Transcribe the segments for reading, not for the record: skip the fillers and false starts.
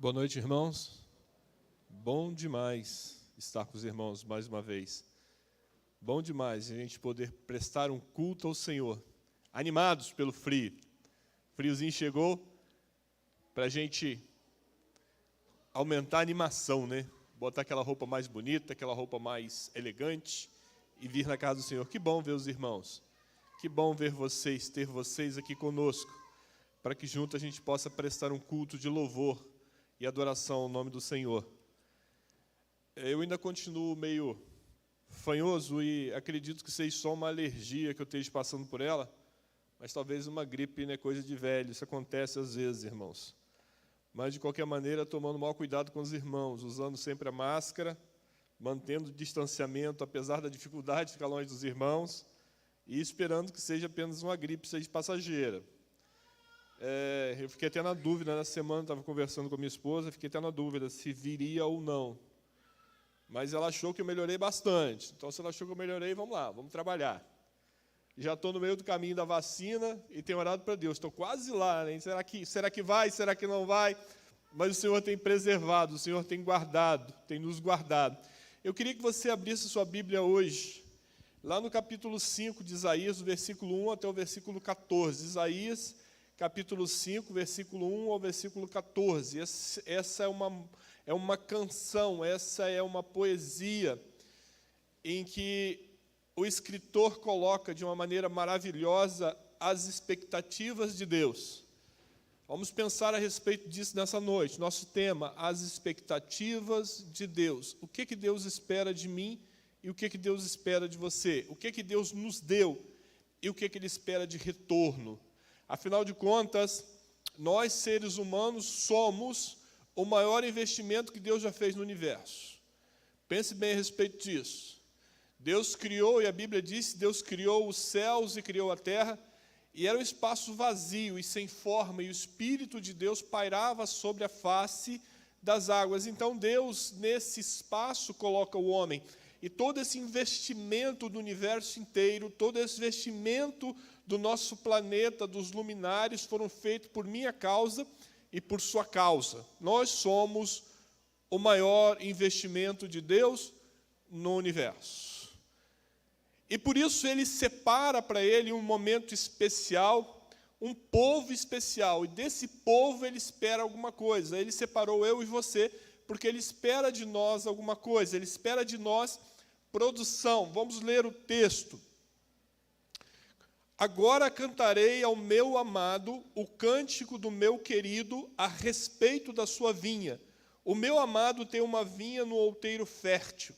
Boa noite, irmãos. Bom demais estar com os irmãos mais uma vez. Bom demais a gente poder prestar um culto ao Senhor, animados pelo frio. O friozinho chegou para a gente aumentar a animação, né? Botar aquela roupa mais bonita, aquela roupa mais elegante e vir na casa do Senhor. Que bom ver os irmãos. Que bom ver vocês, ter vocês aqui conosco, para que junto a gente possa prestar um culto de louvor e adoração ao nome do Senhor. Eu ainda continuo meio fanhoso e acredito que seja só uma alergia que eu esteja passando por ela, mas talvez uma gripe, né, coisa de velho, isso acontece às vezes, irmãos. Mas, de qualquer maneira, tomando o maior cuidado com os irmãos, usando sempre a máscara, mantendo o distanciamento, apesar da dificuldade de ficar longe dos irmãos, e esperando que seja apenas uma gripe, seja passageira. Eu fiquei até na dúvida, na semana, estava conversando com a minha esposa, fiquei até na dúvida se viria ou não. Mas ela achou que eu melhorei bastante. Então, se ela achou que eu melhorei, vamos lá, vamos trabalhar. Já estou no meio do caminho da vacina e tenho orado para Deus. Estou quase lá, né? Será que vai? Será que não vai? Mas o Senhor tem preservado, o Senhor tem guardado, tem nos guardado. Eu queria que você abrisse sua Bíblia hoje, lá no capítulo 5 de Isaías, do versículo 1 até o versículo 14. Isaías, capítulo 5, versículo 1 ao versículo 14. Essa é uma canção, essa é uma poesia em que o escritor coloca de uma maneira maravilhosa as expectativas de Deus. Vamos pensar a respeito disso nessa noite. Nosso tema, as expectativas de Deus. O que Deus espera de mim e o que Deus espera de você? O que Deus nos deu e o que Ele espera de retorno? Afinal de contas, nós, seres humanos, somos o maior investimento que Deus já fez no universo. Pense bem a respeito disso. Deus criou, e a Bíblia diz, Deus criou os céus e criou a terra, e era um espaço vazio e sem forma, e o Espírito de Deus pairava sobre a face das águas. Então, Deus, nesse espaço, coloca o homem. E todo esse investimento do universo inteiro, todo esse investimento do nosso planeta, dos luminares, foram feitos por minha causa e por sua causa. Nós somos o maior investimento de Deus no universo. E por isso Ele separa para Ele um momento especial, um povo especial. E desse povo Ele espera alguma coisa. Ele separou eu e você, porque Ele espera de nós alguma coisa. Ele espera de nós produção. Vamos ler o texto. Agora cantarei ao meu amado o cântico do meu querido a respeito da sua vinha. O meu amado tem uma vinha no outeiro fértil.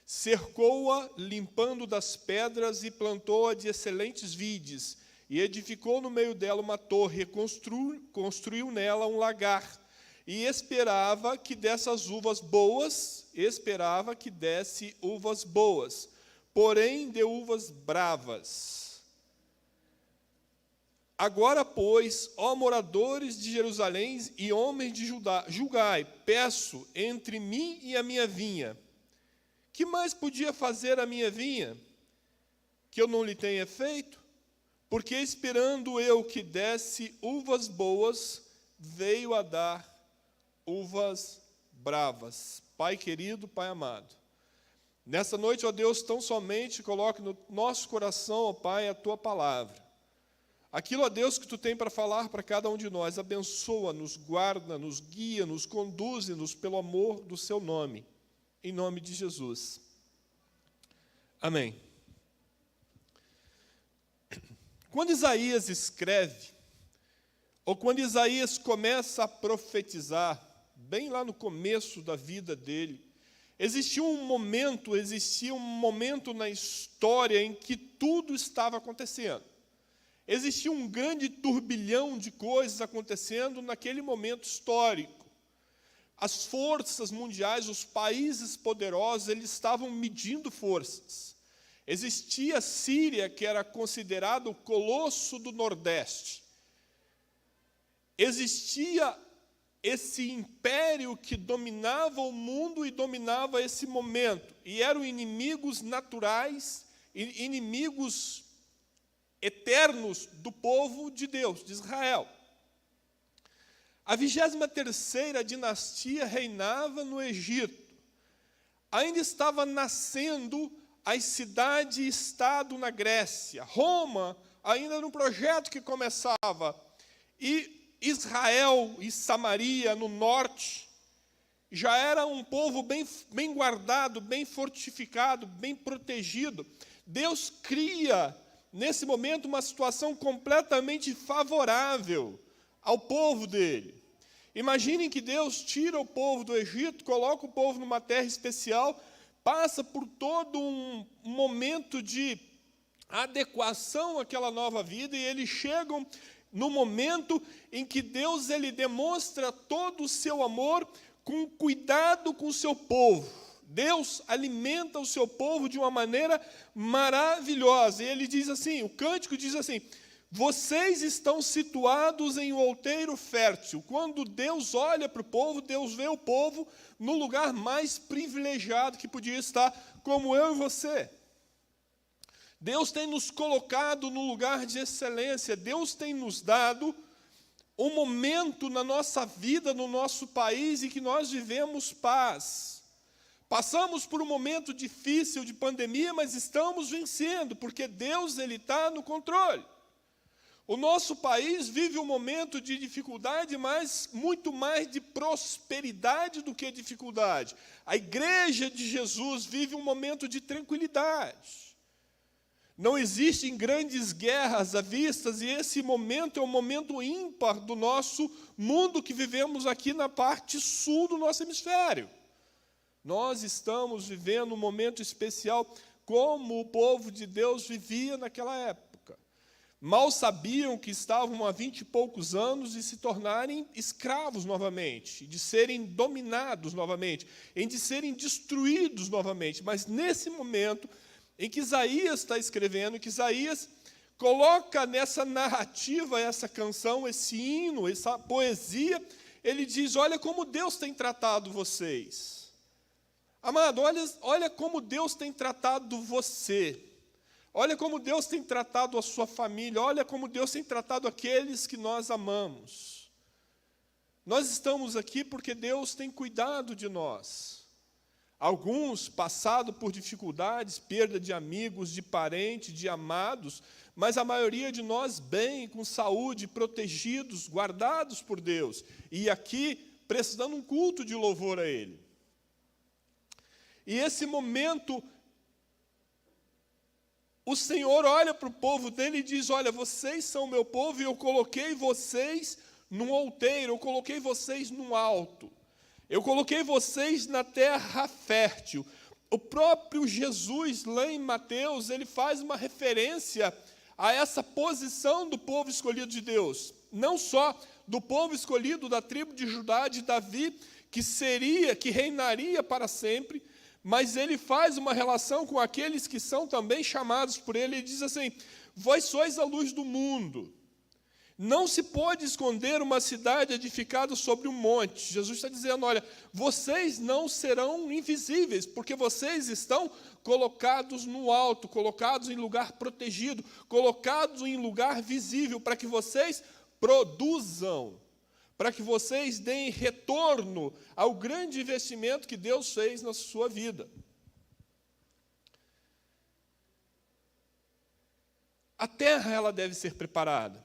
Cercou-a, limpando das pedras, e plantou-a de excelentes vides, e edificou no meio dela uma torre, construiu nela um lagar, e esperava que desse uvas boas, porém deu uvas bravas. Agora, pois, ó moradores de Jerusalém e homens de Judá, julgai, peço, entre mim e a minha vinha. Que mais podia fazer a minha vinha, que eu não lhe tenha feito? Porque esperando eu que desse uvas boas, veio a dar uvas bravas. Pai querido, Pai amado, nessa noite, ó Deus, tão somente coloque no nosso coração, ó Pai, a Tua palavra. Aquilo, ó Deus, que Tu tem para falar para cada um de nós, abençoa-nos, guarda-nos, guia-nos, conduze-nos pelo amor do Seu nome. Em nome de Jesus. Amém. Quando Isaías escreve, ou quando Isaías começa a profetizar, bem lá no começo da vida dele, existia um momento na história em que tudo estava acontecendo. Existia um grande turbilhão de coisas acontecendo naquele momento histórico. As forças mundiais, os países poderosos, eles estavam medindo forças. Existia a Síria, que era considerado o colosso do Nordeste. Existia esse império que dominava o mundo e dominava esse momento. E eram inimigos naturais, inimigos eternos do povo de Deus, de Israel. A 23ª dinastia reinava no Egito. Ainda estava nascendo as cidades-estado na Grécia. Roma ainda era um projeto que começava. E Israel e Samaria, no norte, já era um povo bem guardado, bem fortificado, bem protegido. Deus cria, nesse momento, uma situação completamente favorável ao povo dele. Imaginem que Deus tira o povo do Egito, coloca o povo numa terra especial, passa por todo um momento de adequação àquela nova vida, e eles chegam no momento em que Deus ele demonstra todo o seu amor com cuidado com o seu povo. Deus alimenta o seu povo de uma maneira maravilhosa. E ele diz assim, o cântico diz assim: vocês estão situados em um outeiro fértil. Quando Deus olha para o povo, Deus vê o povo no lugar mais privilegiado que podia estar, como eu e você. Deus tem nos colocado no lugar de excelência. Deus tem nos dado um momento na nossa vida, no nosso país, em que nós vivemos paz. Passamos por um momento difícil de pandemia, mas estamos vencendo, porque Deus ele está no controle. O nosso país vive um momento de dificuldade, mas muito mais de prosperidade do que dificuldade. A igreja de Jesus vive um momento de tranquilidade. Não existem grandes guerras à vista, e esse momento é um momento ímpar do nosso mundo que vivemos aqui na parte sul do nosso hemisfério. Nós estamos vivendo um momento especial, como o povo de Deus vivia naquela época. Mal sabiam que estavam há 20 e poucos anos de se tornarem escravos novamente, de serem dominados novamente, de serem destruídos novamente. Mas nesse momento em que Isaías está escrevendo, que Isaías coloca nessa narrativa, essa canção, esse hino, essa poesia, ele diz: olha como Deus tem tratado vocês. Amado, olha como Deus tem tratado você. Olha como Deus tem tratado a sua família. Olha como Deus tem tratado aqueles que nós amamos. Nós estamos aqui porque Deus tem cuidado de nós. Alguns passado por dificuldades, perda de amigos, de parentes, de amados, mas a maioria de nós bem, com saúde, protegidos, guardados por Deus. E aqui, prestando um culto de louvor a Ele. E esse momento, o Senhor olha para o povo dele e diz: olha, vocês são meu povo e eu coloquei vocês num outeiro, eu coloquei vocês num alto. Eu coloquei vocês na terra fértil. O próprio Jesus, lá em Mateus, ele faz uma referência a essa posição do povo escolhido de Deus. Não só do povo escolhido da tribo de Judá, de Davi, que reinaria para sempre, mas ele faz uma relação com aqueles que são também chamados por ele. Ele diz assim: vós sois a luz do mundo. Não se pode esconder uma cidade edificada sobre um monte. Jesus está dizendo: olha, vocês não serão invisíveis, porque vocês estão colocados no alto, colocados em lugar protegido, colocados em lugar visível, para que vocês produzam, para que vocês deem retorno ao grande investimento que Deus fez na sua vida. A terra, ela deve ser preparada.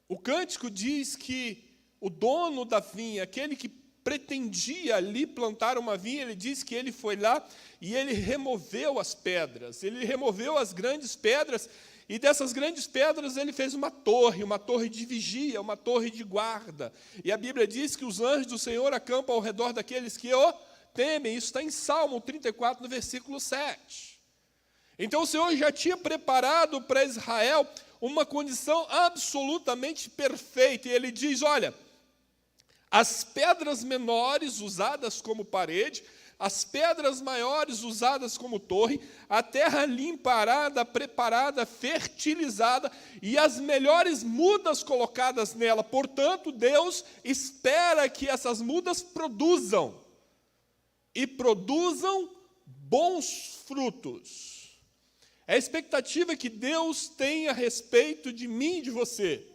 O cântico diz que o dono da vinha, aquele que pretendia ali plantar uma vinha, ele diz que ele foi lá e ele removeu as pedras, ele removeu as grandes pedras, e dessas grandes pedras ele fez uma torre de vigia, uma torre de guarda. E a Bíblia diz que os anjos do Senhor acampam ao redor daqueles que o temem. Isso está em Salmo 34, no versículo 7. Então o Senhor já tinha preparado para Israel uma condição absolutamente perfeita. E ele diz: olha, as pedras menores usadas como parede, as pedras maiores usadas como torre, a terra limpa, arada, preparada, fertilizada, e as melhores mudas colocadas nela. Portanto, Deus espera que essas mudas produzam, e produzam bons frutos. É a expectativa que Deus tem a respeito de mim e de você.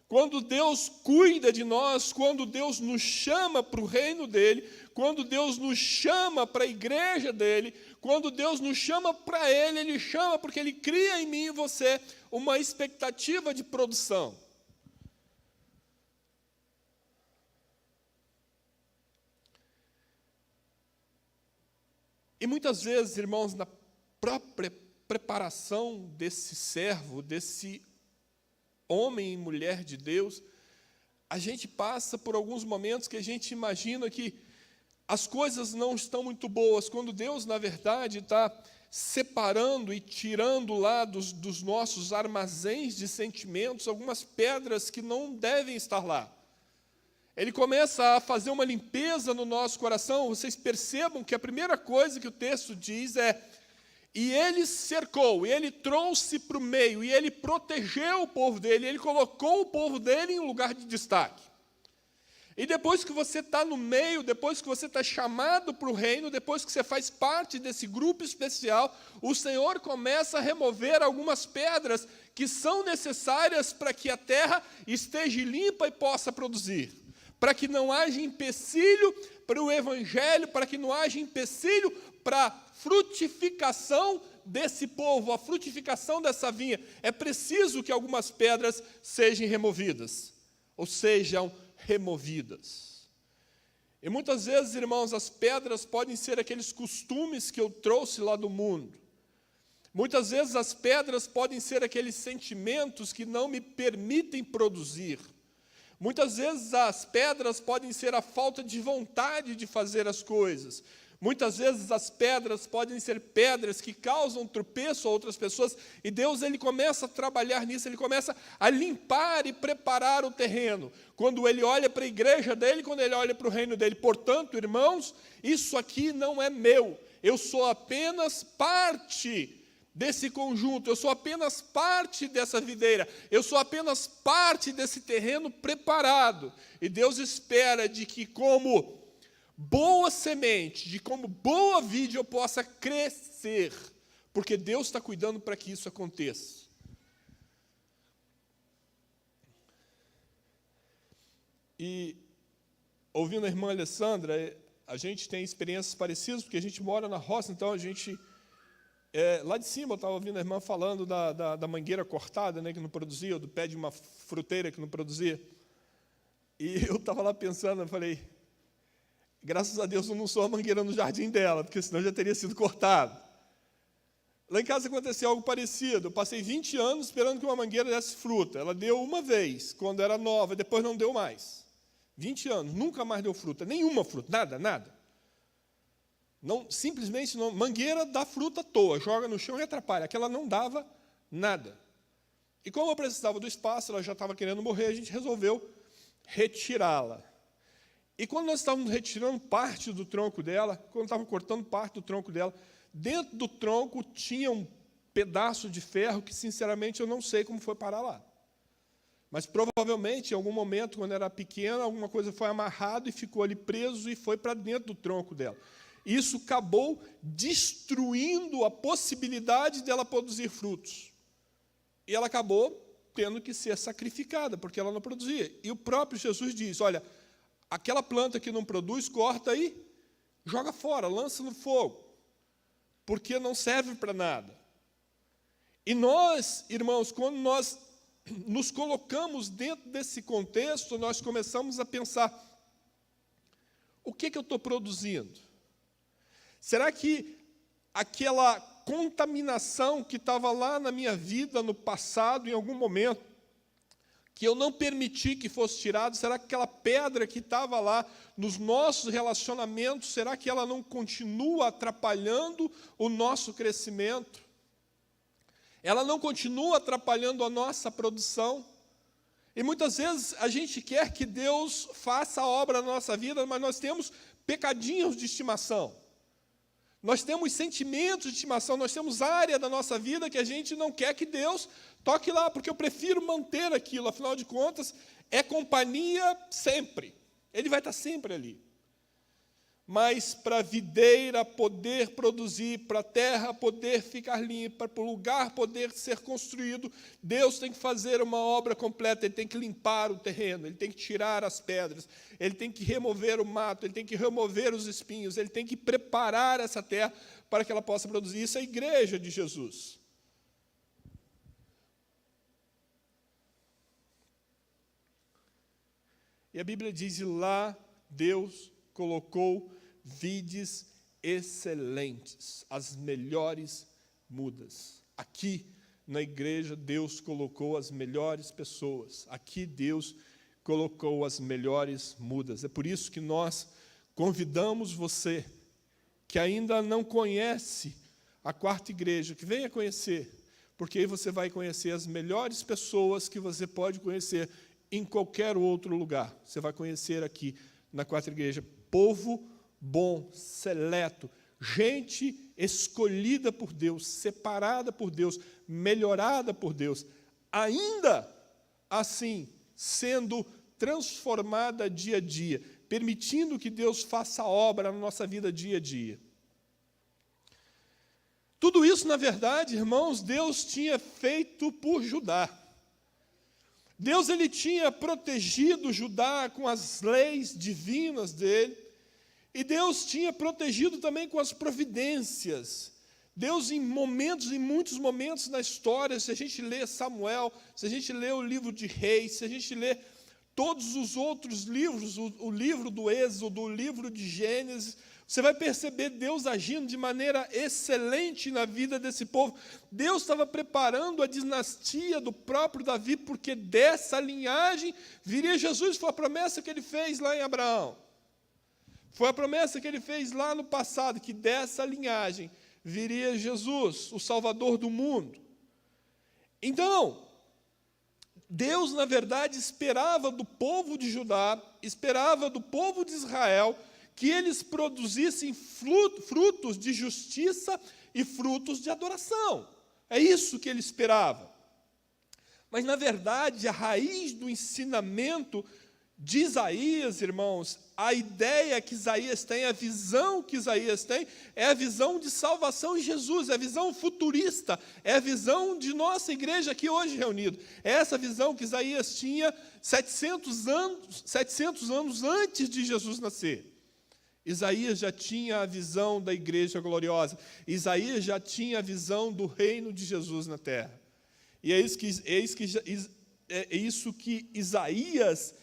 Quando Deus cuida de nós, quando Deus nos chama para o reino dele, quando Deus nos chama para a igreja dele, quando Deus nos chama para ele, ele chama porque ele cria em mim e você uma expectativa de produção. E muitas vezes, irmãos, na própria preparação desse servo, desse homem e mulher de Deus, a gente passa por alguns momentos que a gente imagina que as coisas não estão muito boas, quando Deus, na verdade, está separando e tirando lá dos nossos armazéns de sentimentos algumas pedras que não devem estar lá. Ele começa a fazer uma limpeza no nosso coração. Vocês percebam que a primeira coisa que o texto diz é: e ele cercou, e ele trouxe para o meio, e ele protegeu o povo dele, ele colocou o povo dele em um lugar de destaque. E depois que você está no meio, depois que você está chamado para o reino, depois que você faz parte desse grupo especial, o Senhor começa a remover algumas pedras que são necessárias para que a terra esteja limpa e possa produzir. Para que não haja empecilho para o evangelho, para que não haja empecilho para a frutificação desse povo, a frutificação dessa vinha. É preciso que algumas pedras sejam removidas, ou sejam removidas. E muitas vezes, irmãos, as pedras podem ser aqueles costumes que eu trouxe lá do mundo. Muitas vezes as pedras podem ser aqueles sentimentos que não me permitem produzir. Muitas vezes as pedras podem ser a falta de vontade de fazer as coisas. Muitas vezes as pedras podem ser pedras que causam tropeço a outras pessoas, e Deus ele começa a trabalhar nisso, ele começa a limpar e preparar o terreno. Quando ele olha para a igreja dele, quando ele olha para o reino dele. Portanto, irmãos, isso aqui não é meu, eu sou apenas parte desse conjunto, eu sou apenas parte dessa videira, eu sou apenas parte desse terreno preparado. E Deus espera de que como boa semente, de como boa vide eu possa crescer, porque Deus está cuidando para que isso aconteça. E, ouvindo a irmã Alessandra, a gente tem experiências parecidas, porque a gente mora na roça, então a gente... lá de cima eu estava ouvindo a irmã falando da mangueira cortada, né, que não produzia, do pé de uma fruteira que não produzia. E eu estava lá pensando, eu falei, graças a Deus eu não sou a mangueira no jardim dela, porque senão já teria sido cortado. Lá em casa aconteceu algo parecido. Eu passei 20 anos esperando que uma mangueira desse fruta. Ela deu uma vez, quando era nova, depois não deu mais. 20 anos, nunca mais deu fruta, nenhuma fruta, nada. Não, simplesmente não. Mangueira dá fruta à toa, joga no chão e atrapalha. Aquela não dava nada. E como eu precisava do espaço, ela já estava querendo morrer, a gente resolveu retirá-la. E quando nós estávamos retirando parte do tronco dela, quando estávamos cortando parte do tronco dela, dentro do tronco tinha um pedaço de ferro que, sinceramente, eu não sei como foi parar lá. Mas, provavelmente, em algum momento, quando era pequena, alguma coisa foi amarrado e ficou ali preso e foi para dentro do tronco dela. Isso acabou destruindo a possibilidade dela produzir frutos. E ela acabou tendo que ser sacrificada, porque ela não produzia. E o próprio Jesus diz, olha, aquela planta que não produz, corta aí, joga fora, lança no fogo, porque não serve para nada. E nós, irmãos, quando nós nos colocamos dentro desse contexto, nós começamos a pensar, o que eu estou produzindo? Será que aquela contaminação que estava lá na minha vida, no passado, em algum momento, que eu não permiti que fosse tirado, será que aquela pedra que estava lá nos nossos relacionamentos, será que ela não continua atrapalhando o nosso crescimento? Ela não continua atrapalhando a nossa produção? E muitas vezes a gente quer que Deus faça a obra na nossa vida, mas nós temos pecadinhos de estimação. Nós temos sentimentos de estimação, nós temos área da nossa vida que a gente não quer que Deus toque lá, porque eu prefiro manter aquilo, afinal de contas, é companhia sempre. Ele vai estar sempre ali. mas para a videira poder produzir, para a terra poder ficar limpa, para o lugar poder ser construído, Deus tem que fazer uma obra completa. Ele tem que limpar o terreno, ele tem que tirar as pedras, ele tem que remover o mato, ele tem que remover os espinhos, ele tem que preparar essa terra para que ela possa produzir. Isso é a igreja de Jesus. E a Bíblia diz: e lá Deus colocou vides excelentes, as melhores mudas. Aqui na igreja Deus colocou as melhores pessoas. Aqui Deus colocou as melhores mudas. É por isso que nós convidamos você que ainda não conhece a Quarta Igreja, que venha conhecer, porque aí você vai conhecer as melhores pessoas que você pode conhecer em qualquer outro lugar. Você vai conhecer aqui na Quarta Igreja povo bom, seleto, gente escolhida por Deus, separada por Deus, melhorada por Deus, ainda assim sendo transformada dia a dia, permitindo que Deus faça a obra na nossa vida dia a dia. Tudo isso, na verdade, irmãos, Deus tinha feito por Judá. Deus ele tinha protegido Judá com as leis divinas dele, e Deus tinha protegido também com as providências. Deus, em muitos momentos na história, se a gente lê Samuel, se a gente lê o livro de Reis, se a gente lê todos os outros livros, o livro do Êxodo, o livro de Gênesis, você vai perceber Deus agindo de maneira excelente na vida desse povo. Deus estava preparando a dinastia do próprio Davi, porque dessa linhagem viria Jesus. Foi a promessa que ele fez lá em Abraão. Foi a promessa que ele fez lá no passado, que dessa linhagem viria Jesus, o Salvador do mundo. Então, Deus, na verdade, esperava do povo de Judá, esperava do povo de Israel, que eles produzissem frutos de justiça e frutos de adoração. É isso que ele esperava. Mas, na verdade, a raiz do ensinamento de Isaías, irmãos, a ideia que Isaías tem, a visão que Isaías tem, é a visão de salvação em Jesus, é a visão futurista, é a visão de nossa igreja aqui hoje reunida. É essa visão que Isaías tinha 700 anos antes de Jesus nascer. Isaías já tinha a visão da igreja gloriosa. Isaías já tinha a visão do reino de Jesus na terra. E é isso que Isaías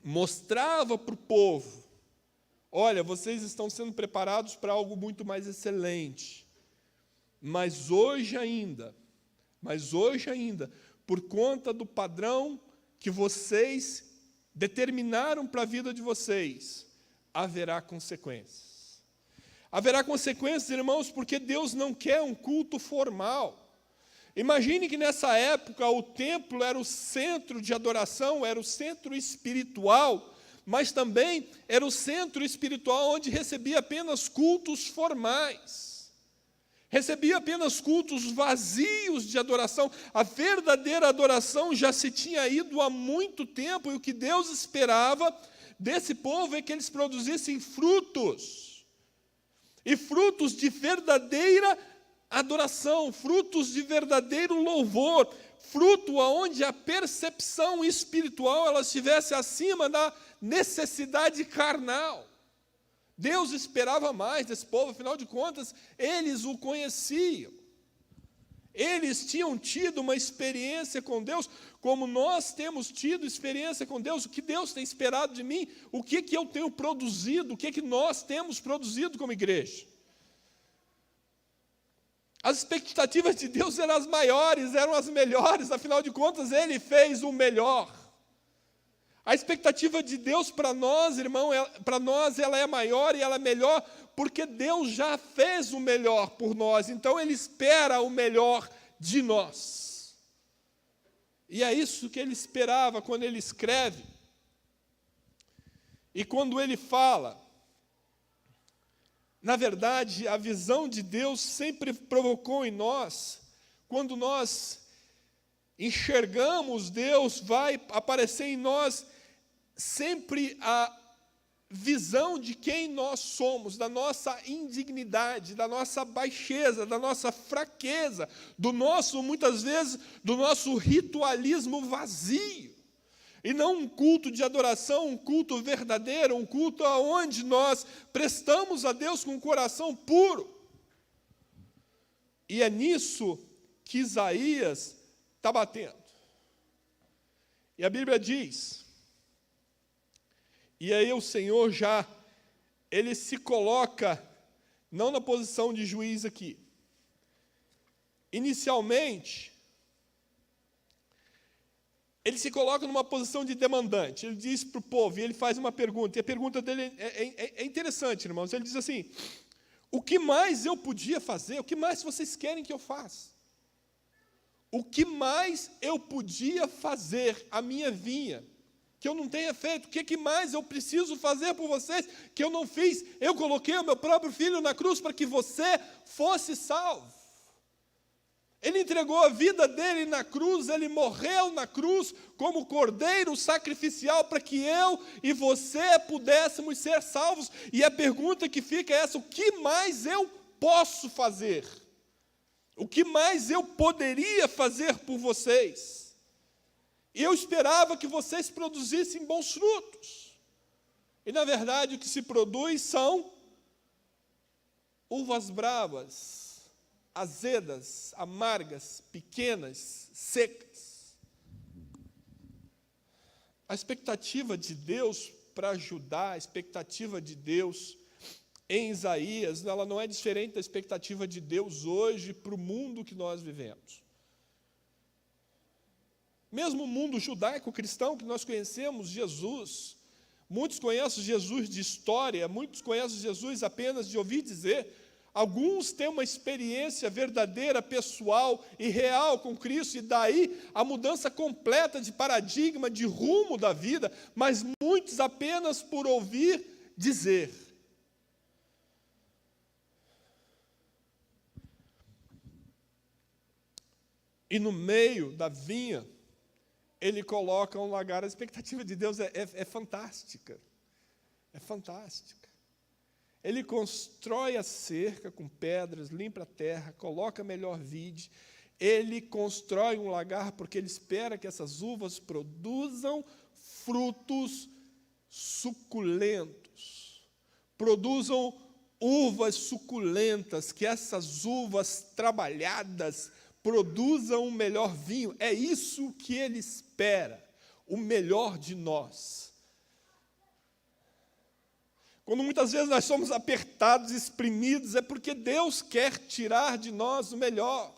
mostrava para o povo. Olha, vocês estão sendo preparados para algo muito mais excelente. Mas hoje ainda, por conta do padrão que vocês determinaram para a vida de vocês, haverá consequências. Haverá consequências, irmãos, porque Deus não quer um culto formal. Imagine que nessa época o templo era o centro de adoração, era o centro espiritual, mas também era o centro espiritual onde recebia apenas cultos formais. Recebia apenas cultos vazios de adoração. A verdadeira adoração já se tinha ido há muito tempo, e o que Deus esperava desse povo é que eles produzissem frutos. E frutos de verdadeira adoração, frutos de verdadeiro louvor, fruto aonde a percepção espiritual ela estivesse acima da necessidade carnal. Deus esperava mais desse povo, afinal de contas, eles o conheciam. Eles tinham tido uma experiência com Deus, como nós temos tido experiência com Deus. O que Deus tem esperado de mim? O que eu tenho produzido? O que nós temos produzido como igreja? As expectativas de Deus eram as maiores, eram as melhores, afinal de contas, Ele fez o melhor. A expectativa de Deus para nós, irmão, para nós ela é maior e ela é melhor, porque Deus já fez o melhor por nós, então Ele espera o melhor de nós. E é isso que Ele esperava quando Ele escreve. E quando Ele fala, na verdade, a visão de Deus sempre provocou em nós, quando nós enxergamos Deus, vai aparecer em nós sempre a visão de quem nós somos, da nossa indignidade, da nossa baixeza, da nossa fraqueza, muitas vezes, do nosso ritualismo vazio. E não um culto de adoração, um culto verdadeiro, um culto onde nós prestamos a Deus com um coração puro. E é nisso que Isaías está batendo. E a Bíblia diz, e aí o Senhor ele se coloca, não na posição de juiz aqui. Inicialmente, ele se coloca numa posição de demandante. Ele diz para o povo, e ele faz uma pergunta, e a pergunta dele é interessante, irmãos. Ele diz assim, o que mais eu podia fazer? O que mais vocês querem que eu faça? O que mais eu podia fazer a minha vinha, que eu não tenha feito? O que mais eu preciso fazer por vocês, que eu não fiz? Eu coloquei o meu próprio filho na cruz para que você fosse salvo. Ele entregou a vida dele na cruz, ele morreu na cruz como cordeiro sacrificial para que eu e você pudéssemos ser salvos. E a pergunta que fica é essa: o que mais eu posso fazer? O que mais eu poderia fazer por vocês? E eu esperava que vocês produzissem bons frutos. E, na verdade, o que se produz são uvas bravas, azedas, amargas, pequenas, secas. A expectativa de Deus para ajudar, a expectativa de Deus em Isaías, ela não é diferente da expectativa de Deus hoje para o mundo que nós vivemos. Mesmo o mundo judaico-cristão que nós conhecemos, Jesus, muitos conhecem Jesus de história, muitos conhecem Jesus apenas de ouvir dizer. Alguns têm uma experiência verdadeira, pessoal e real com Cristo, e daí a mudança completa de paradigma, de rumo da vida, mas muitos apenas por ouvir dizer. E no meio da vinha, ele coloca um lagar. A expectativa de Deus é fantástica. É fantástica. Ele constrói a cerca com pedras, limpa a terra, coloca melhor vide. Ele constrói um lagar porque ele espera que essas uvas produzam frutos suculentos. Produzam uvas suculentas, que essas uvas trabalhadas produzam um melhor vinho. É isso que ele espera, o melhor de nós. Quando muitas vezes nós somos apertados, exprimidos, é porque Deus quer tirar de nós o melhor.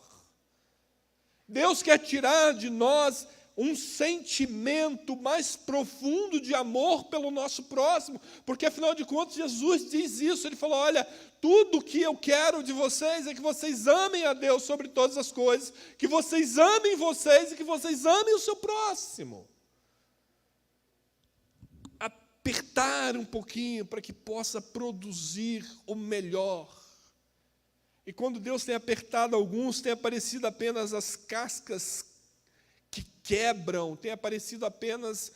Deus quer tirar de nós um sentimento mais profundo de amor pelo nosso próximo, porque afinal de contas Jesus diz isso, ele falou: olha, tudo que eu quero de vocês é que vocês amem a Deus sobre todas as coisas, que vocês amem vocês e que vocês amem o seu próximo. Apertar um pouquinho para que possa produzir o melhor. E quando Deus tem apertado alguns, tem aparecido apenas as cascas que quebram, tem aparecido apenas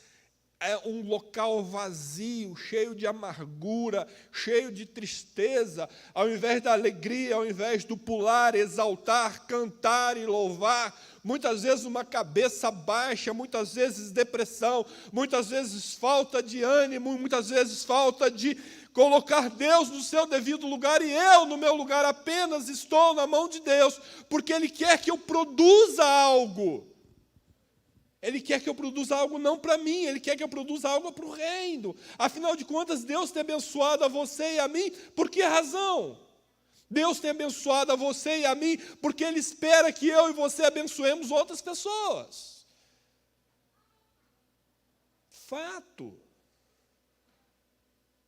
um local vazio, cheio de amargura, cheio de tristeza, ao invés da alegria, ao invés do pular, exaltar, cantar e louvar, muitas vezes uma cabeça baixa, muitas vezes depressão, muitas vezes falta de ânimo, muitas vezes falta de colocar Deus no seu devido lugar, e eu no meu lugar apenas estou na mão de Deus, porque Ele quer que eu produza algo. Ele quer que eu produza algo não para mim, Ele quer que eu produza algo para o reino. Afinal de contas, Deus tem abençoado a você e a mim, por que razão? Deus tem abençoado a você e a mim, porque Ele espera que eu e você abençoemos outras pessoas. Fato.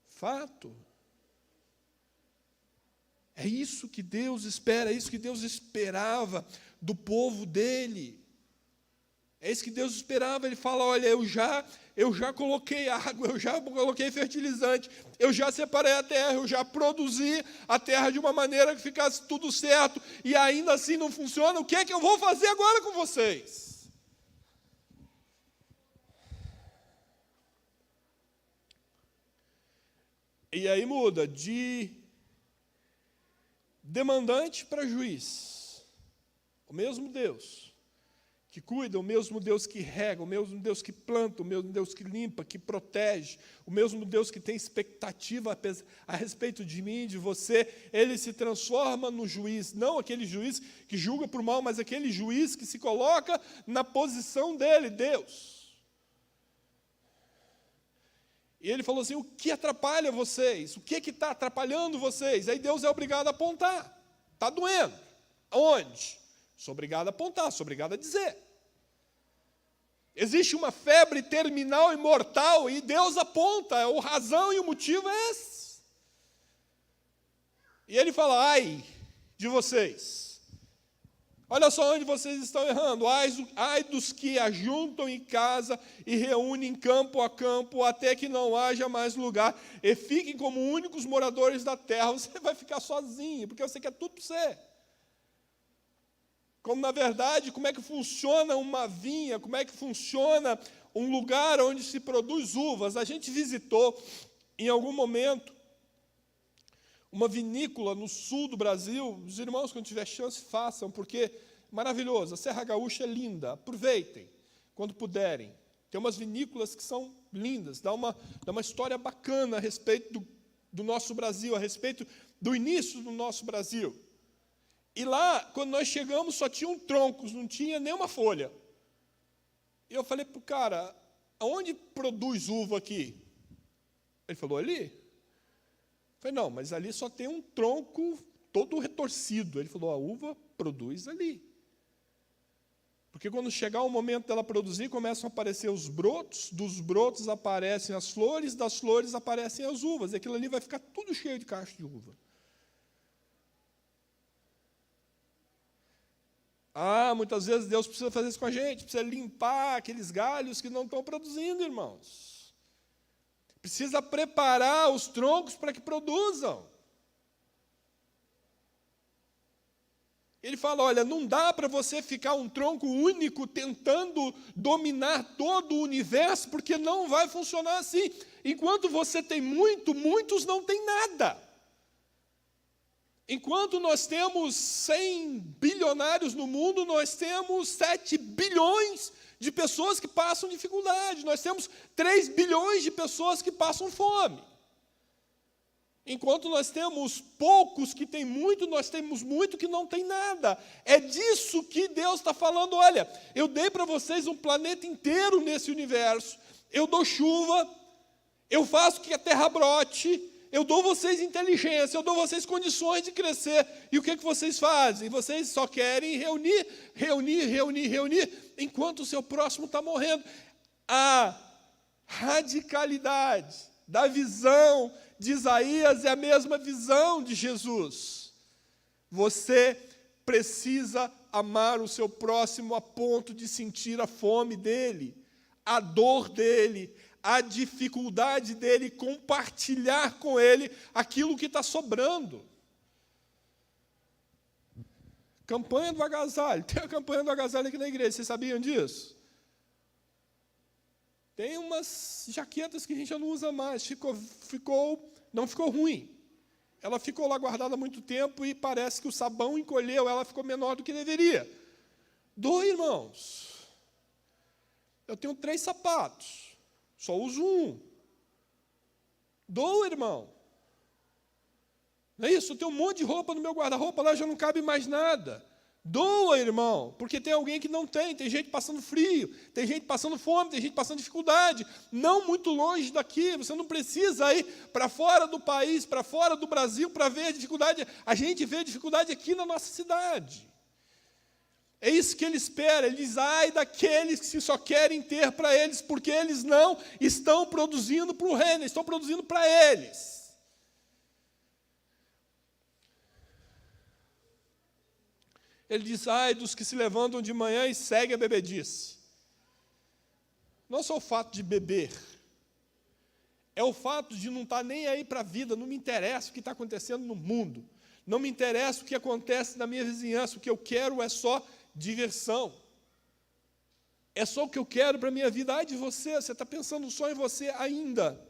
Fato. É isso que Deus espera, é isso que Deus esperava do povo dEle. É isso que Deus esperava. Ele fala: olha, eu já coloquei água, eu já coloquei fertilizante, eu já separei a terra, eu já produzi a terra de uma maneira que ficasse tudo certo, e ainda assim não funciona. O que é que eu vou fazer agora com vocês? E aí muda de demandante para juiz. O mesmo Deus que cuida, o mesmo Deus que rega, o mesmo Deus que planta, o mesmo Deus que limpa, que protege, o mesmo Deus que tem expectativa a respeito de mim, de você, ele se transforma no juiz, não aquele juiz que julga por mal, mas aquele juiz que se coloca na posição dele, Deus. E ele falou assim, o que atrapalha vocês? O que está atrapalhando vocês? Aí Deus é obrigado a apontar. Está doendo. Aonde? Sou obrigado a apontar, sou obrigado a dizer. Existe uma febre terminal e mortal, e Deus aponta, a razão e o motivo é esse. E ele fala, ai de vocês. Olha só onde vocês estão errando. Ai dos que ajuntam em casa e reúnem campo a campo, até que não haja mais lugar, e fiquem como únicos moradores da terra. Você vai ficar sozinho, porque você quer tudo para você. Como, na verdade, como é que funciona uma vinha, como é que funciona um lugar onde se produz uvas. A gente visitou, em algum momento, uma vinícola no sul do Brasil. Os irmãos, quando tiver chance, façam, porque é maravilhoso. A Serra Gaúcha é linda, aproveitem, quando puderem. Tem umas vinícolas que são lindas, dá uma história bacana a respeito do nosso Brasil, a respeito do início do nosso Brasil. E lá, quando nós chegamos, só tinham troncos, não tinha nenhuma folha. E eu falei para o cara, aonde produz uva aqui? Ele falou, ali. Eu falei, não, mas ali só tem um tronco todo retorcido. Ele falou, a uva produz ali. Porque quando chegar o momento dela produzir, começam a aparecer os brotos, dos brotos aparecem as flores, das flores aparecem as uvas. E aquilo ali vai ficar tudo cheio de cacho de uva. Muitas vezes Deus precisa fazer isso com a gente, precisa limpar aqueles galhos que não estão produzindo, irmãos. Precisa preparar os troncos para que produzam. Ele fala, olha, não dá para você ficar um tronco único tentando dominar todo o universo, porque não vai funcionar assim. Enquanto você tem muito, muitos não têm nada. Enquanto nós temos 100 bilionários no mundo, nós temos 7 bilhões de pessoas que passam dificuldade. Nós temos 3 bilhões de pessoas que passam fome. Enquanto nós temos poucos que têm muito, nós temos muito que não tem nada. É disso que Deus está falando. Olha, eu dei para vocês um planeta inteiro nesse universo. Eu dou chuva, eu faço que a terra brote, eu dou vocês inteligência, eu dou vocês condições de crescer. E o que vocês fazem? Vocês só querem reunir, enquanto o seu próximo está morrendo. A radicalidade da visão de Isaías é a mesma visão de Jesus. Você precisa amar o seu próximo a ponto de sentir a fome dele, a dor dele, a dificuldade dele, compartilhar com ele aquilo que está sobrando. Campanha do agasalho. Tem a campanha do agasalho aqui na igreja, vocês sabiam disso? Tem umas jaquetas que a gente já não usa mais, não ficou ruim. Ela ficou lá guardada há muito tempo e parece que o sabão encolheu, ela ficou menor do que deveria. Irmãos, eu tenho 3 sapatos. Só uso um. Irmão. Não é isso? Eu tenho um monte de roupa no meu guarda-roupa, lá já não cabe mais nada. Irmão, porque tem alguém que não tem gente passando frio, tem gente passando fome, tem gente passando dificuldade. Não muito longe daqui, você não precisa ir para fora do país, para fora do Brasil, para ver a dificuldade. A gente vê a dificuldade aqui na nossa cidade. É isso que ele espera. Ele diz, ai daqueles que só querem ter para eles, porque eles não estão produzindo para o reino, estão produzindo para eles. Ele diz, ai dos que se levantam de manhã e seguem a bebedice. Não é só o fato de beber, é o fato de não estar nem aí para a vida, não me interessa o que está acontecendo no mundo, não me interessa o que acontece na minha vizinhança, o que eu quero é só diversão. É só o que eu quero para a minha vida. Ai de você está pensando só em você ainda.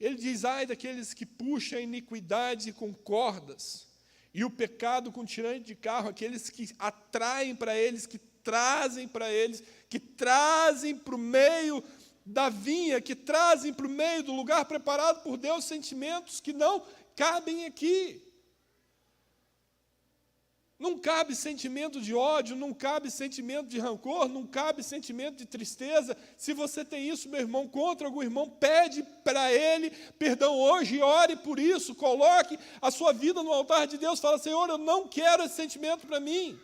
Ele diz, ai daqueles que puxam a iniquidade com cordas, e o pecado com tirante de carro, aqueles que atraem para eles, que trazem para eles, que trazem para o meio da vinha, que trazem para o meio do lugar preparado por Deus sentimentos que não cabem aqui. Não cabe sentimento de ódio, não cabe sentimento de rancor, não cabe sentimento de tristeza. Se você tem isso, meu irmão, contra algum irmão, pede para ele perdão hoje, ore por isso, coloque a sua vida no altar de Deus, fala, Senhor, eu não quero esse sentimento para mim.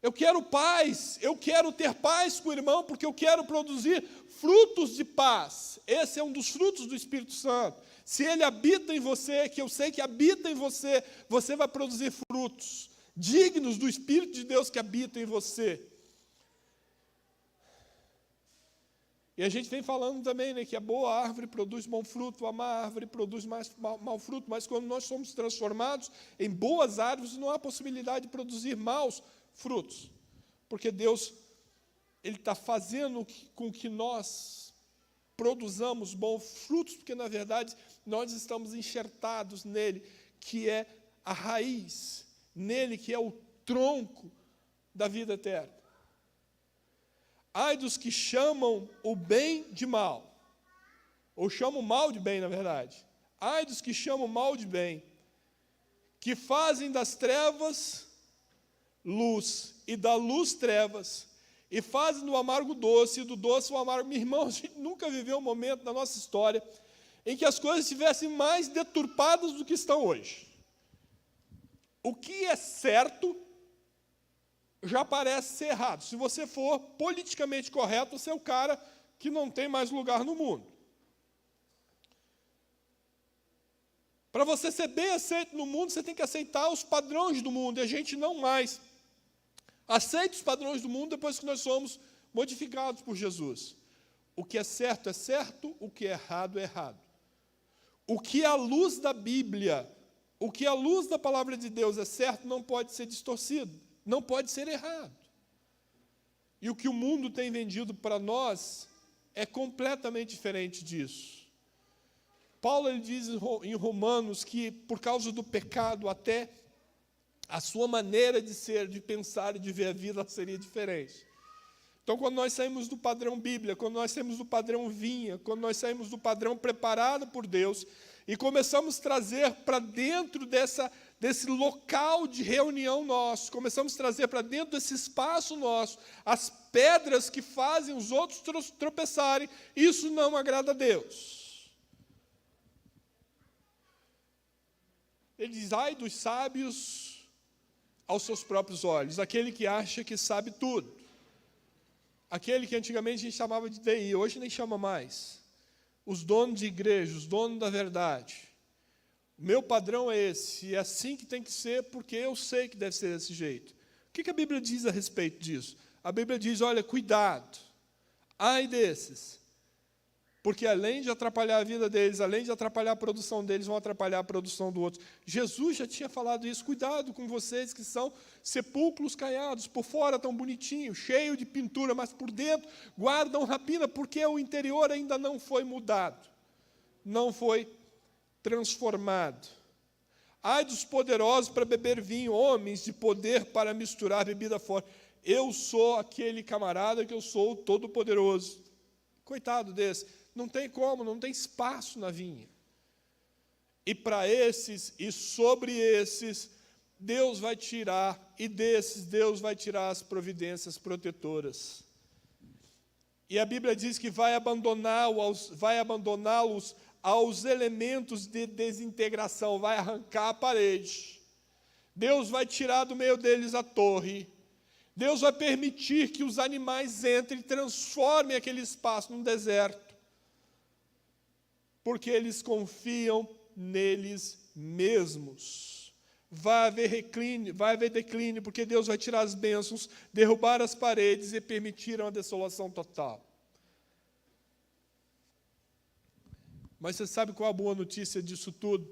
Eu quero paz, eu quero ter paz com o irmão, porque eu quero produzir frutos de paz. Esse é um dos frutos do Espírito Santo. Se ele habita em você, que eu sei que habita em você, você vai produzir frutos dignos do Espírito de Deus que habita em você. E a gente vem falando também, né, que a boa árvore produz bom fruto, a má árvore produz mau fruto, mas quando nós somos transformados em boas árvores, não há possibilidade de produzir maus frutos, porque Deus ele está fazendo com que nós produzamos bons frutos, porque, na verdade, nós estamos enxertados nele, que é a raiz, nele que é o tronco da vida eterna. Ai dos que chamam o bem de mal, ou chamam o mal de bem, na verdade. Ai dos que chamam o mal de bem, que fazem das trevas luz, e da luz trevas, e fazem do amargo doce, e do doce o amargo. Meu irmão, a gente nunca viveu um momento na nossa história em que as coisas estivessem mais deturpadas do que estão hoje. O que é certo já parece ser errado. Se você for politicamente correto, você é o cara que não tem mais lugar no mundo. Para você ser bem aceito no mundo, você tem que aceitar os padrões do mundo, e a gente não mais aceita os padrões do mundo depois que nós somos modificados por Jesus. O que é certo, o que é errado, é errado. O que à luz da Bíblia, o que à luz da palavra de Deus é certo, não pode ser distorcido, não pode ser errado. E o que o mundo tem vendido para nós é completamente diferente disso. Paulo ele diz em Romanos que, por causa do pecado, até a sua maneira de ser, de pensar e de ver a vida seria diferente. Então, quando nós saímos do padrão Bíblia, quando nós saímos do padrão vinha, quando nós saímos do padrão preparado por Deus, e começamos a trazer para dentro desse local de reunião nosso, começamos a trazer para dentro desse espaço nosso, as pedras que fazem os outros tropeçarem, isso não agrada a Deus. Ele diz, ai dos sábios aos seus próprios olhos, aquele que acha que sabe tudo. Aquele que antigamente a gente chamava de DI, hoje nem chama mais. Os donos de igreja, os donos da verdade. O meu padrão é esse, e é assim que tem que ser, porque eu sei que deve ser desse jeito. O que a Bíblia diz a respeito disso? A Bíblia diz, olha, cuidado, ai desses, porque além de atrapalhar a vida deles, além de atrapalhar a produção deles, vão atrapalhar a produção do outro. Jesus já tinha falado isso, cuidado com vocês que são sepulcros caiados, por fora tão bonitinho, cheio de pintura, mas por dentro guardam rapina, porque o interior ainda não foi mudado, não foi transformado. Ai dos poderosos para beber vinho, homens de poder para misturar bebida forte. Eu sou aquele camarada que eu sou o todo-poderoso. Coitado desse. Não tem como, não tem espaço na vinha. E para esses, e sobre esses, Deus vai tirar, e desses Deus vai tirar as providências protetoras. E a Bíblia diz que vai abandoná-los aos elementos de desintegração, vai arrancar a parede. Deus vai tirar do meio deles a torre. Deus vai permitir que os animais entrem e transformem aquele espaço num deserto. Porque eles confiam neles mesmos. Vai haver declínio, porque Deus vai tirar as bênçãos, derrubar as paredes e permitir uma dessolação total. Mas você sabe qual a boa notícia disso tudo?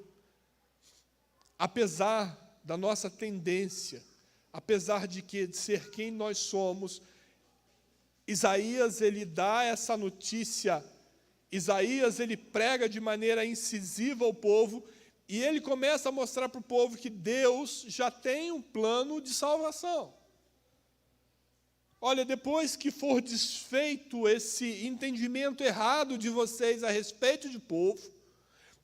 Apesar da nossa tendência, apesar de ser quem nós somos, Isaías ele dá essa notícia Isaías, ele prega de maneira incisiva ao povo, e ele começa a mostrar para o povo que Deus já tem um plano de salvação. Olha, depois que for desfeito esse entendimento errado de vocês a respeito de povo,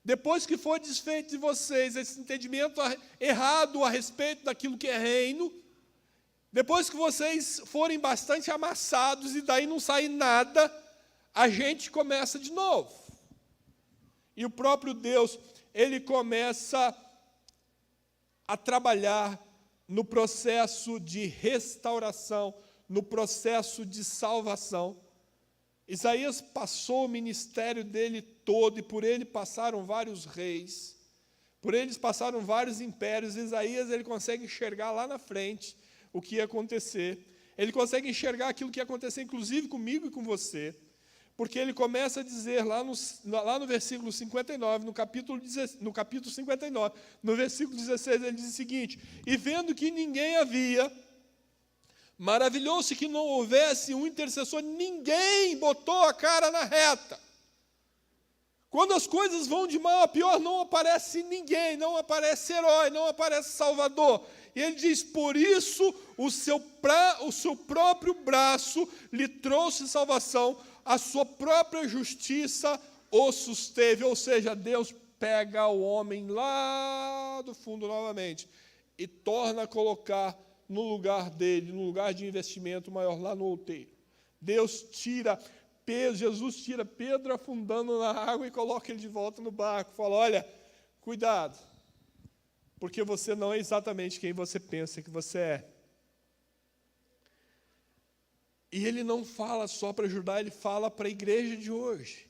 depois que for desfeito de vocês esse entendimento errado a respeito daquilo que é reino, depois que vocês forem bastante amassados e daí não sair nada, a gente começa de novo. E o próprio Deus, ele começa a trabalhar no processo de restauração, no processo de salvação. Isaías passou o ministério dele todo, e por ele passaram vários reis, por eles passaram vários impérios. Isaías, ele consegue enxergar lá na frente o que ia acontecer, ele consegue enxergar aquilo que ia acontecer, inclusive comigo e com você, porque ele começa a dizer lá no versículo 59, no capítulo 59, no versículo 16, ele diz o seguinte: e vendo que ninguém havia, maravilhou-se que não houvesse um intercessor. Ninguém botou a cara na reta. Quando as coisas vão de mal a pior, não aparece ninguém, não aparece herói, não aparece salvador. E ele diz: por isso o seu próprio braço lhe trouxe salvação, a sua própria justiça o susteve. Ou seja, Deus pega o homem lá do fundo novamente e torna a colocar no lugar dele, no lugar de investimento maior, lá no outeiro. Jesus tira Pedro afundando na água e coloca ele de volta no barco. Fala: olha, cuidado, porque você não é exatamente quem você pensa que você é. E ele não fala só para Judá, ele fala para a igreja de hoje.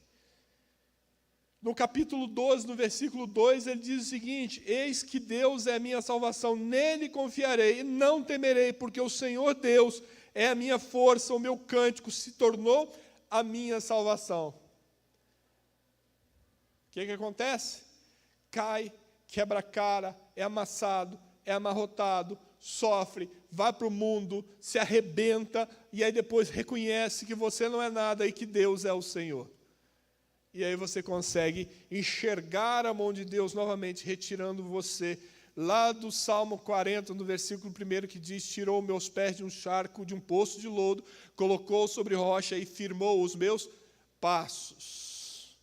No capítulo 12, no versículo 2, ele diz o seguinte: eis que Deus é a minha salvação, nele confiarei e não temerei, porque o Senhor Deus é a minha força, o meu cântico se tornou a minha salvação. O que acontece? Cai, quebra a cara, é amassado, é amarrotado, sofre, vai para o mundo, se arrebenta, e aí depois reconhece que você não é nada e que Deus é o Senhor. E aí você consegue enxergar a mão de Deus novamente, retirando você, lá do Salmo 40, no versículo 1, que diz: tirou meus pés de um charco, de um poço de lodo, colocou sobre rocha e firmou os meus passos.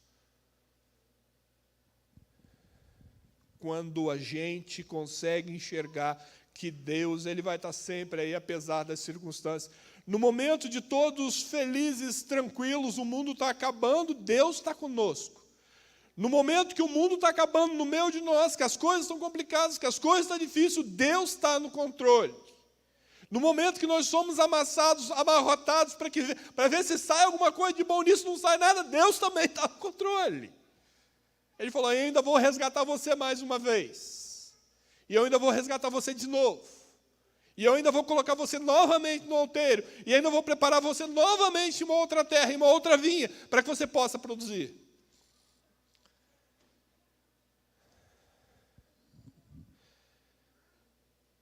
Quando a gente consegue enxergar que Deus, ele vai estar sempre aí, apesar das circunstâncias. No momento de todos felizes, tranquilos, o mundo está acabando, Deus está conosco. No momento que o mundo está acabando no meio de nós, que as coisas estão complicadas, que as coisas estão difíceis, Deus está no controle. No momento que nós somos amassados, amarrotados, para ver se sai alguma coisa de bom nisso, não sai nada, Deus também está no controle. Ele falou: eu ainda vou resgatar você mais uma vez. E eu ainda vou resgatar você de novo. E eu ainda vou colocar você novamente no outeiro. E ainda vou preparar você novamente em uma outra terra, em uma outra vinha, para que você possa produzir.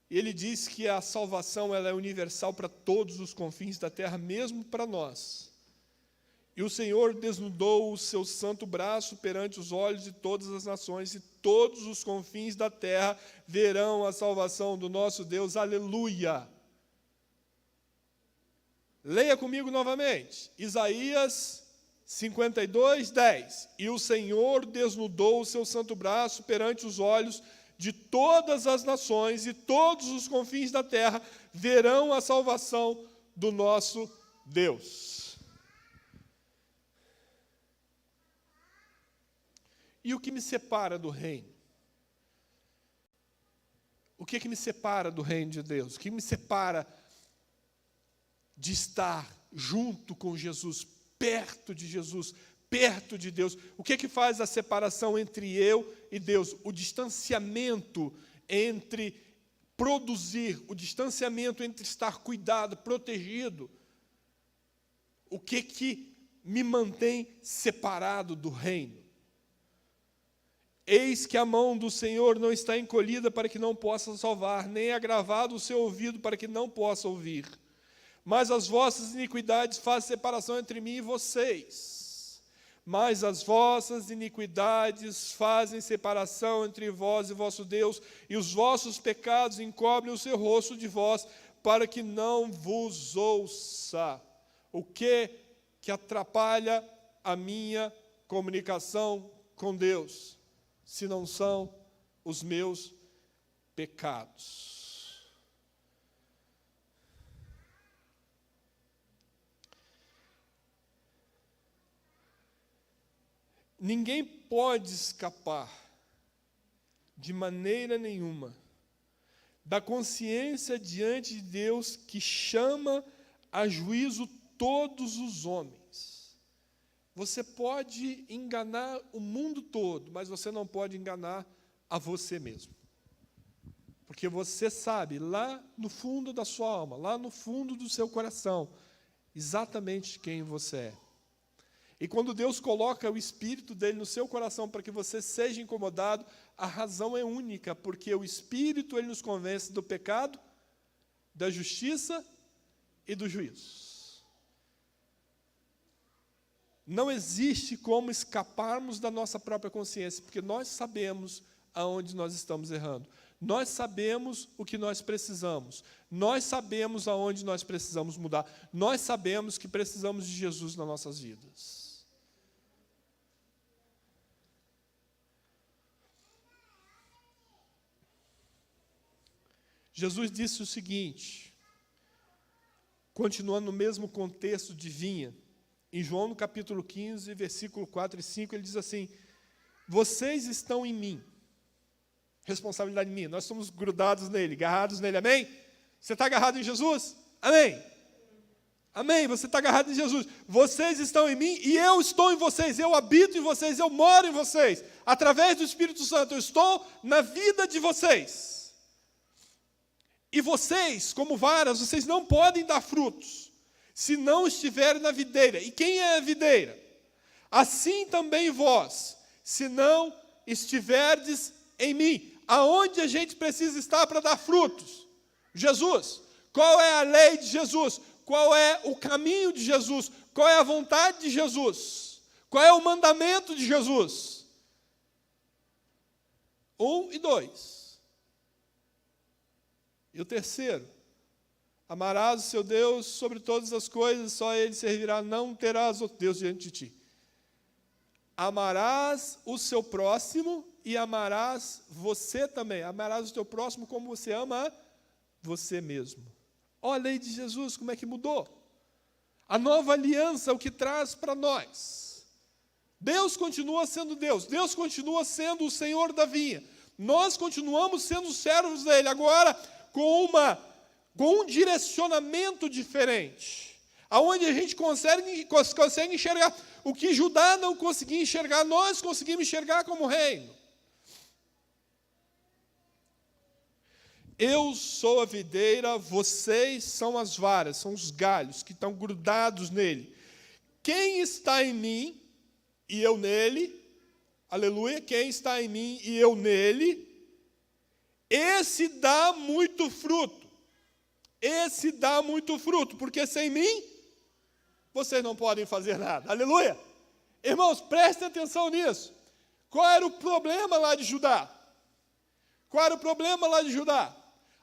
E ele diz que a salvação, ela é universal para todos os confins da terra, mesmo para nós. E o Senhor desnudou o seu santo braço perante os olhos de todas as nações, e todos os confins da terra verão a salvação do nosso Deus. Aleluia! Leia comigo novamente. Isaías 52, 10. E o Senhor desnudou o seu santo braço perante os olhos de todas as nações, e todos os confins da terra verão a salvação do nosso Deus. E o que me separa do reino? O que me separa do reino de Deus? O que me separa de estar junto com Jesus, perto de Jesus, perto de Deus? O que faz a separação entre eu e Deus? O distanciamento entre produzir, o distanciamento entre estar cuidado, protegido. O que me mantém separado do reino? Eis que a mão do Senhor não está encolhida para que não possa salvar, nem agravado o seu ouvido para que não possa ouvir. Mas as vossas iniquidades fazem separação entre mim e vocês, Mas as vossas iniquidades fazem separação entre vós e vosso Deus, e os vossos pecados encobrem o seu rosto de vós, para que não vos ouça. O que atrapalha a minha comunicação com Deus, se não são os meus pecados? Ninguém pode escapar, de maneira nenhuma, da consciência diante de Deus que chama a juízo todos os homens. Você pode enganar o mundo todo, mas você não pode enganar a você mesmo. Porque você sabe, lá no fundo da sua alma, lá no fundo do seu coração, exatamente quem você é. E quando Deus coloca o Espírito dele no seu coração para que você seja incomodado, a razão é única, porque o Espírito ele nos convence do pecado, da justiça e do juízo. Não existe como escaparmos da nossa própria consciência, porque nós sabemos aonde nós estamos errando. Nós sabemos o que nós precisamos. Nós sabemos aonde nós precisamos mudar. Nós sabemos que precisamos de Jesus nas nossas vidas. Jesus disse o seguinte, continuando no mesmo contexto de vinha, em João no capítulo 15, versículo 4 e 5, ele diz assim: vocês estão em mim, responsabilidade minha, nós somos grudados nele, agarrados nele, amém? Você está agarrado em Jesus? Amém? Amém, você está agarrado em Jesus. Vocês estão em mim e eu estou em vocês, eu habito em vocês, eu moro em vocês, através do Espírito Santo, eu estou na vida de vocês. E vocês, como varas, vocês não podem dar frutos, se não estiverem na videira. E quem é a videira? Assim também vós, se não estiverdes em mim. Aonde a gente precisa estar para dar frutos? Jesus. Qual é a lei de Jesus? Qual é o caminho de Jesus? Qual é a vontade de Jesus? Qual é o mandamento de Jesus? 1 e 2. E o terceiro, amarás o seu Deus sobre todas as coisas, só a Ele servirá, não terás outro Deus diante de ti. Amarás o seu próximo e amarás você também. Amarás o teu próximo como você ama a você mesmo. Olha a lei de Jesus, como é que mudou. A nova aliança, o que traz para nós. Deus continua sendo Deus, Deus continua sendo o Senhor da vinha. Nós continuamos sendo servos dele, agora com um direcionamento diferente, aonde a gente consegue enxergar o que Judá não conseguia enxergar, nós conseguimos enxergar como reino. Eu sou a videira, vocês são as varas, são os galhos que estão grudados nele. Quem está em mim e eu nele, aleluia, quem está em mim e eu nele, esse dá muito fruto. Esse dá muito fruto, porque sem mim, vocês não podem fazer nada. Aleluia! Irmãos, prestem atenção nisso. Qual era o problema lá de Judá? Qual era o problema lá de Judá?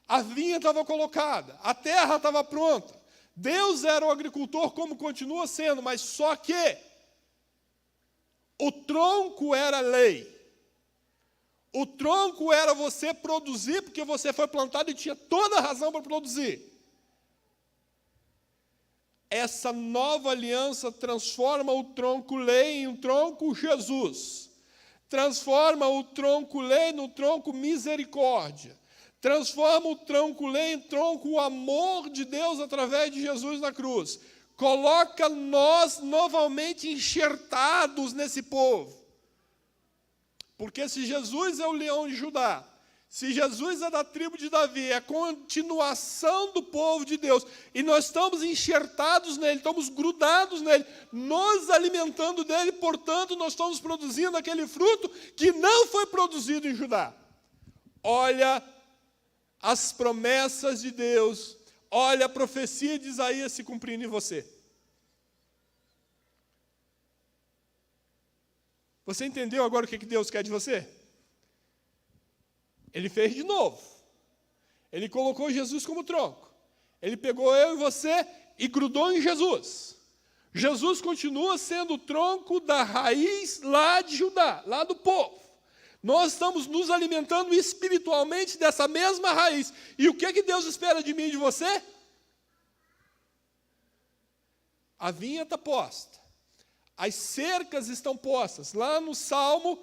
A vinha estava colocada, a terra estava pronta. Deus era o agricultor, como continua sendo, mas só que o tronco era a lei. O tronco era você produzir, porque você foi plantado e tinha toda a razão para produzir. Essa nova aliança transforma o tronco lei em um tronco Jesus. Transforma o tronco lei no tronco misericórdia. Transforma o tronco lei em tronco amor de Deus através de Jesus na cruz. Coloca nós novamente enxertados nesse povo. Porque se Jesus é o leão de Judá, se Jesus é da tribo de Davi, é a continuação do povo de Deus, e nós estamos enxertados nele, estamos grudados nele, nos alimentando dele, portanto, nós estamos produzindo aquele fruto que não foi produzido em Judá. Olha as promessas de Deus, olha a profecia de Isaías se cumprindo em você. Você entendeu agora o que Deus quer de você? Ele fez de novo. Ele colocou Jesus como tronco. Ele pegou eu e você e grudou em Jesus. Jesus continua sendo o tronco da raiz lá de Judá, lá do povo. Nós estamos nos alimentando espiritualmente dessa mesma raiz. E o que Deus espera de mim e de você? A vinha está posta. As cercas estão postas. Lá no Salmo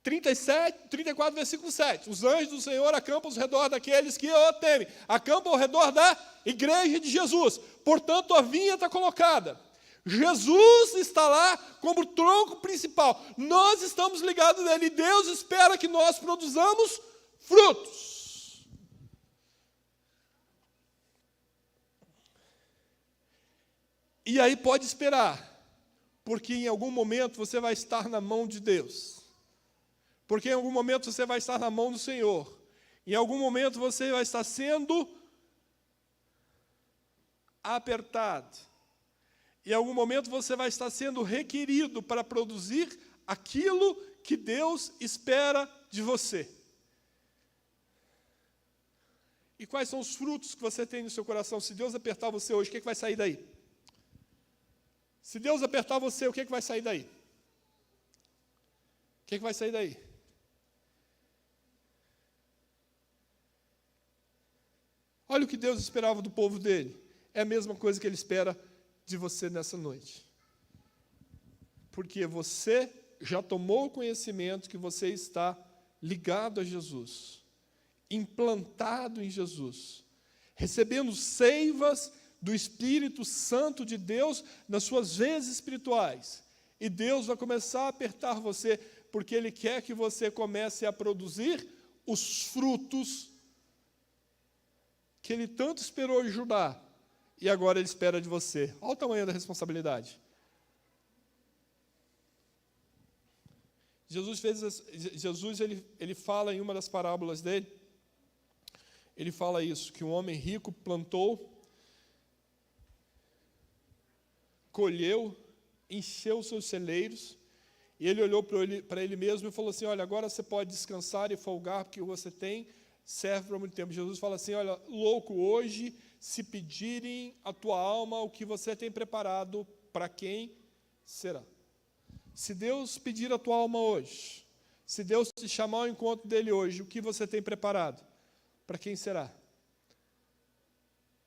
34, versículo 7. Os anjos do Senhor acampam ao redor daqueles que o temem. Acampam ao redor da igreja de Jesus. Portanto, a vinha está colocada. Jesus está lá como tronco principal. Nós estamos ligados nele. E Deus espera que nós produzamos frutos. E aí pode esperar. Porque em algum momento você vai estar na mão de Deus. Porque em algum momento você vai estar na mão do Senhor. Em algum momento você vai estar sendo apertado. Em algum momento você vai estar sendo requerido para produzir aquilo que Deus espera de você. E quais são os frutos que você tem no seu coração? Se Deus apertar você hoje, o que vai sair daí? Se Deus apertar você, o que vai sair daí? O que vai sair daí? Olha o que Deus esperava do povo dele. É a mesma coisa que Ele espera de você nessa noite. Porque você já tomou conhecimento que você está ligado a Jesus, implantado em Jesus, recebendo seivas do Espírito Santo de Deus nas suas veias espirituais. E Deus vai começar a apertar você, porque Ele quer que você comece a produzir os frutos que Ele tanto esperou de Judá, e agora Ele espera de você. Olha o tamanho da responsabilidade. Ele fala em uma das parábolas dele, ele fala isso, que um homem rico plantou, colheu, encheu seus celeiros, e ele olhou para ele mesmo e falou assim, olha, agora você pode descansar e folgar, porque o que você tem serve para muito tempo. Jesus fala assim, olha, louco, hoje, se pedirem a tua alma, o que você tem preparado, para quem será? Se Deus pedir a tua alma hoje, se Deus te chamar ao encontro dele hoje, o que você tem preparado, para quem será?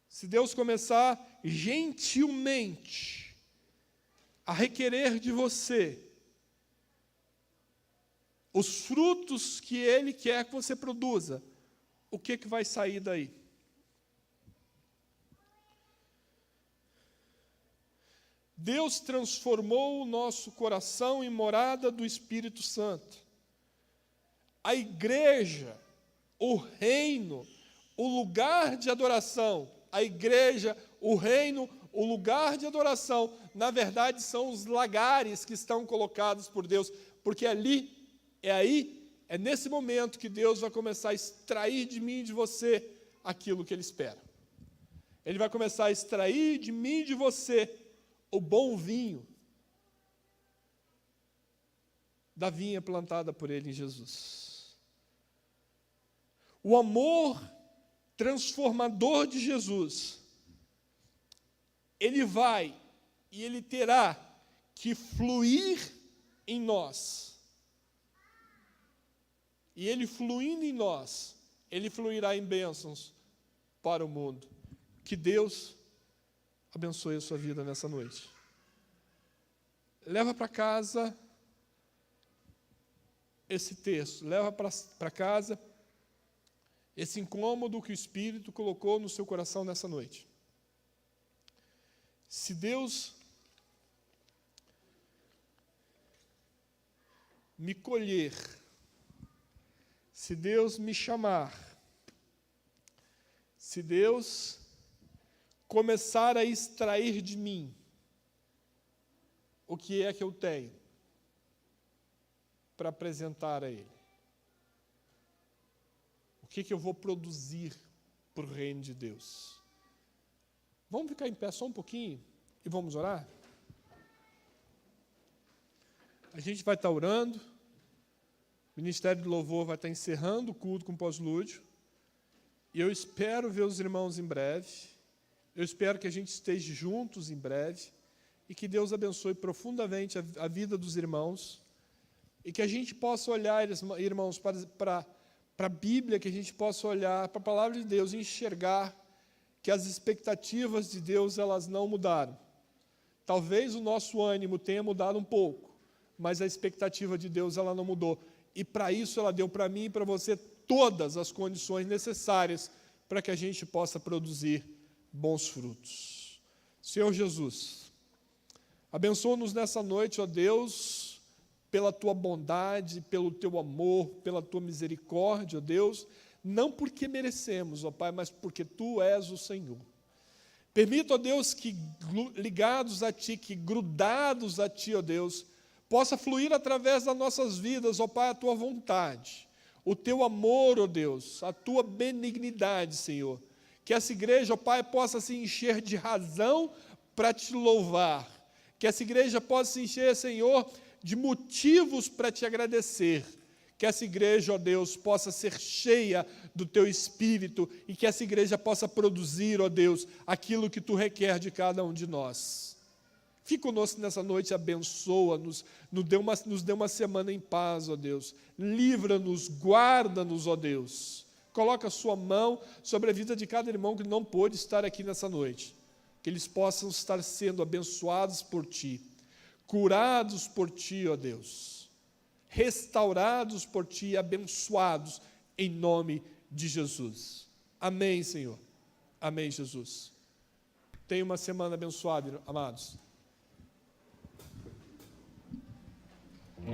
Se Deus começar gentilmente a requerer de você os frutos que Ele quer que você produza, o que vai sair daí? Deus transformou o nosso coração em morada do Espírito Santo. A igreja, o reino, o lugar de adoração, a igreja, o reino, o lugar de adoração, na verdade, são os lagares que estão colocados por Deus, porque é nesse momento que Deus vai começar a extrair de mim e de você aquilo que Ele espera. Ele vai começar a extrair de mim e de você o bom vinho da vinha plantada por Ele em Jesus. O amor transformador de Jesus, Ele vai e Ele terá que fluir em nós. E Ele fluindo em nós, Ele fluirá em bênçãos para o mundo. Que Deus abençoe a sua vida nessa noite. Leva para casa esse texto, leva para casa esse incômodo que o Espírito colocou no seu coração nessa noite. Se Deus me colher, se Deus me chamar, se Deus começar a extrair de mim o que é que eu tenho para apresentar a Ele, o que eu vou produzir para o reino de Deus. Vamos ficar em pé só um pouquinho e vamos orar? A gente vai estar orando, o Ministério do Louvor vai estar encerrando o culto com pós-lúdio, e eu espero ver os irmãos em breve, eu espero que a gente esteja juntos em breve, e que Deus abençoe profundamente a vida dos irmãos, e que a gente possa olhar, irmãos, para a Bíblia, que a gente possa olhar para a Palavra de Deus e enxergar que as expectativas de Deus, elas não mudaram. Talvez o nosso ânimo tenha mudado um pouco, mas a expectativa de Deus, ela não mudou. E para isso ela deu para mim e para você todas as condições necessárias para que a gente possa produzir bons frutos. Senhor Jesus, abençoa-nos nessa noite, ó Deus, pela Tua bondade, pelo Teu amor, pela Tua misericórdia, ó Deus, não porque merecemos, ó Pai, mas porque Tu és o Senhor. Permita, ó Deus, que ligados a Ti, que grudados a Ti, ó Deus, possa fluir através das nossas vidas, ó Pai, a Tua vontade, o Teu amor, ó Deus, a Tua benignidade, Senhor. Que essa igreja, ó Pai, possa se encher de razão para Te louvar. Que essa igreja possa se encher, Senhor, de motivos para Te agradecer. Que essa igreja, ó Deus, possa ser cheia do Teu Espírito e que essa igreja possa produzir, ó Deus, aquilo que Tu requer de cada um de nós. Fique conosco nessa noite, abençoa-nos, nos dê uma semana em paz, ó Deus. Livra-nos, guarda-nos, ó Deus. Coloca a Sua mão sobre a vida de cada irmão que não pôde estar aqui nessa noite. Que eles possam estar sendo abençoados por Ti, curados por Ti, ó Deus. Restaurados por Ti, abençoados em nome de Jesus. Amém, Senhor. Amém, Jesus. Tenha uma semana abençoada, amados.